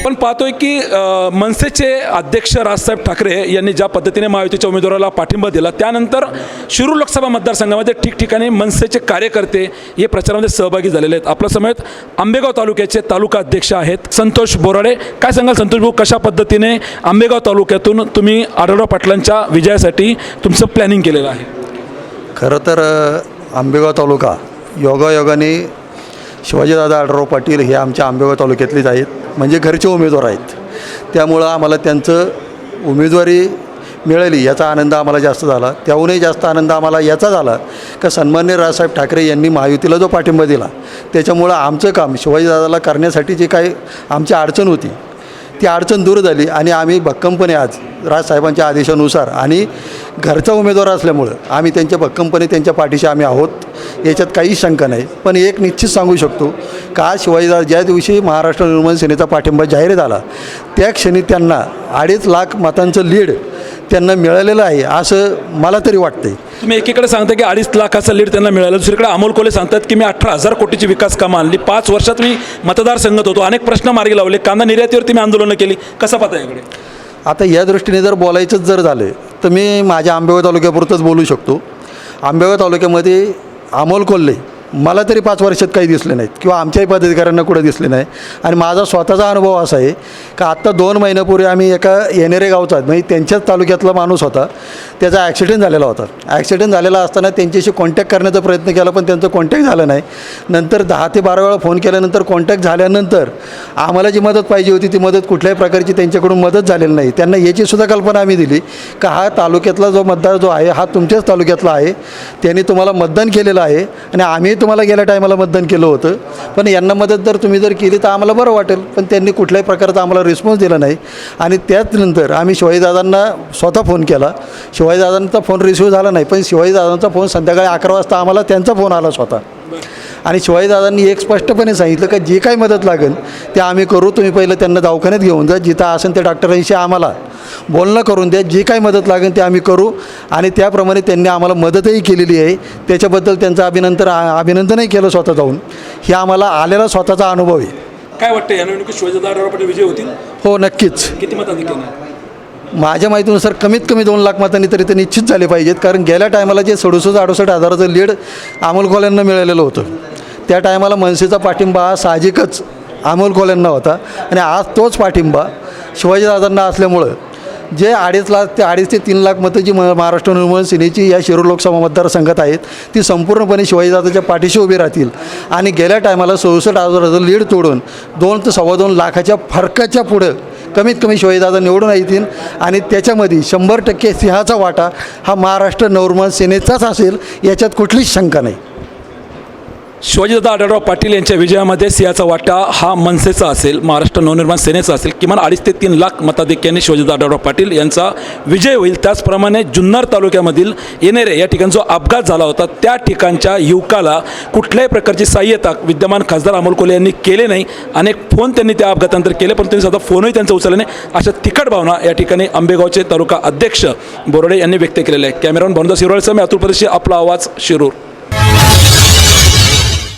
आपण पाहतोय की मनसेचे अध्यक्ष राजसाहेब ठाकरे यांनी ज्या पद्धतीने महायुतीच्या उमेदवाराला पाठिंबा दिला, त्यानंतर शिरूर लोकसभा मतदारसंघामध्ये ठिकठिकाणी मनसेचे कार्यकर्ते हे प्रचारामध्ये सहभागी झालेले आहेत. आपल्या समेत आंबेगाव तालुक्याचे तालुका अध्यक्ष आहेत संतोष बोराडे. काय सांगाल संतोष भाऊ, कशा पद्धतीने आंबेगाव तालुक्यातून तुम्ही आढळराव पाटलांच्या विजयासाठी तुमचं प्लॅनिंग केलेलं आहे? खरं तर आंबेगाव तालुका योगायोगाने शिवाजीदादा आढळराव पाटील हे आमच्या आंबेगाव तालुक्यातलेच आहेत, म्हणजे घरचे उमेदवार आहेत. त्यामुळं आम्हाला त्यांचं उमेदवारी मिळाली याचा आनंद आम्हाला जास्त झाला. त्याहूनही जास्त आनंद आम्हाला याचा झाला का सन्माननीय राजसाहेब ठाकरे यांनी महायुतीला जो पाठिंबा दिला त्याच्यामुळं आमचं काम शिवाजीदादाला करण्यासाठी जी काही आमची अडचण होती ती अडचण दूर झाली आणि आम्ही भक्कमपणे आज राजसाहेबांच्या आदेशानुसार आणि घरचा उमेदवार असल्यामुळं आम्ही त्यांच्या भक्कमपणे त्यांच्या पाठीशी आम्ही आहोत, याच्यात काहीच शंका नाही. पण एक निश्चित सांगू शकतो का शिवाजीदादा ज्या दिवशी महाराष्ट्र निर्माण सेनेचा पाठिंबा जाहीर झाला त्या क्षणी त्यांना 2.5 लाख मतांचं लीड त्यांना मिळालेलं आहे असं मला तरी वाटतंय. तुम्ही एकीकडे सांगता की 2.5 लाखाचं लीड त्यांना मिळालं, दुसरीकडे अमोल कोल्हे सांगतात की मी 18,000 कोटीची विकास कामं आणली, 5 वर्षात मी मतदारसंघात होतो, अनेक प्रश्न मार्गी लावले, कांदा निर्यातीवरती मी आंदोलनं केली. कसं पाहता याकडे? आता या दृष्टीने जर बोलायचंच जर झालं तर मी माझ्या आंबेगाव तालुक्यापुरतंच बोलू शकतो. आंबेगाव तालुक्यामध्ये अमोल कोल्हे मला तरी 5 वर्षात काही दिसले नाहीत किंवा आमच्याही पदाधिकाऱ्यांना कुठं दिसले नाही. आणि माझा स्वतःचा अनुभव असा आहे का आत्ता 2 महिन्यापूर्वी आम्ही एका येणेरे गावचा म्हणजे त्यांच्याच तालुक्यातला माणूस होता, त्याचा ॲक्सिडेंट झालेला होता. ॲक्सिडेंट झालेला असताना त्यांच्याशी कॉन्टॅक्ट करण्याचा प्रयत्न केला पण त्यांचं कॉन्टॅक्ट झालं नाही. नंतर 10 ते 12 वेळा फोन केल्यानंतर कॉन्टॅक्ट झाल्यानंतर आम्हाला जी मदत पाहिजे होती ती मदत कुठल्याही प्रकारची त्यांच्याकडून मदत झालेली नाही. त्यांना याचीसुद्धा कल्पना आम्ही दिली का हा तालुक्यातला जो मतदार जो आहे हा तुमच्याच तालुक्यातला आहे, त्यांनी तुम्हाला मतदान केलेलं आहे आणि आम्ही तुम्हाला गेल्या टायमाला मतदान केलं होतं, पण यांना मदत जर तुम्ही जर केली तर आम्हाला बरं वाटेल. पण त्यांनी कुठल्याही प्रकारचा आम्हाला रिस्पॉन्स दिला नाही. आणि त्याचनंतर आम्ही शिवाजीदादांना स्वतः फोन केला, शिवाजीदादांचा फोन रिसिव्ह झाला नाही, पण शिवाजीदादांचा फोन संध्याकाळी 11 वाजता आम्हाला त्यांचा फोन आला स्वतः. आणि शिवाजीदादांनी एक स्पष्टपणे सांगितलं का जी काही मदत लागेल ते आम्ही करू, तुम्ही पहिलं त्यांना दवाखान्यात घेऊन जा, जिथं असेल त्या डॉक्टरांशी आम्हाला बोलणं करून द्या, जी काही मदत लागेल ते आम्ही करू. आणि त्याप्रमाणे त्यांनी आम्हाला मदतही केलेली आहे, त्याच्याबद्दल त्यांचं अभिनंदनही केलं स्वतः जाऊन. हे आम्हाला आलेला स्वतःचा अनुभव आहे. काय वाटतं या निवडणुकीत शिवाजीदादा आढळराव पाटील विजय होतील? हो नक्कीच. किती मताधिक्याने? माझ्या माहितीनुसार कमीत कमी 2 लाख मतांनी तरी ते निश्चित झाले पाहिजेत. कारण गेल्या टायमाला जे 67-68 हजाराचं लीड अमोल कोल्हेंना मिळालेलं होतं त्या टायमाला मनसेचा पाठिंबा हा साहजिकच अमोल कोल्हेंना होता आणि आज तोच पाठिंबा शिवाजीदादांना असल्यामुळं जे 2.5 ते 3 लाख मतं जी महाराष्ट्र निर्माण सेनेची या शिरूर लोकसभा मतदारसंघात आहेत ती संपूर्णपणे शिवाजीदादाच्या पाठीशी उभी राहतील. आणि गेल्या टायमाला 67,000 लीड तोडून 2 ते 2.25 लाखाच्या फरकाच्या पुढं कमीत कमी शिवाजीदादा निवडून येतील. आणि त्याच्यामध्ये 100% सिंहाचा वाटा हा महाराष्ट्र नवनिर्माण सेनेचाच असेल, याच्यात कुठलीच शंका नाही. शिवाजीदादा आढळराव पाटील यांच्या विजयामध्ये सिंहाचा वाटा हा मनसेचा असेल, महाराष्ट्र नवनिर्माण सेनेचा असेल. किमान 2.5 ते 3 लाख मताधिक्याने शिवाजीदादा आढळराव पाटील यांचा विजय होईल. त्याचप्रमाणे जुन्नर तालुक्यामधील येणेरे या ठिकाणी जो अपघात झाला होता त्या ठिकाणच्या युवकाला कुठल्याही प्रकारची सहाय्यता विद्यमान खासदार अमोल कोल्हे यांनी केले नाही. अनेक फोन त्यांनी त्या अपघातानंतर केले पण त्यांनी स्वतः फोनही त्यांचा उचलला नाही. अशा तिखट भावना या ठिकाणी आंबेगावचे तालुका अध्यक्ष बोराडे यांनी व्यक्त केलेले आहे. कॅमेरामन भानुदास शिरोळेसह मी अतुल परदेशी, आपला आवाज, शिरूर.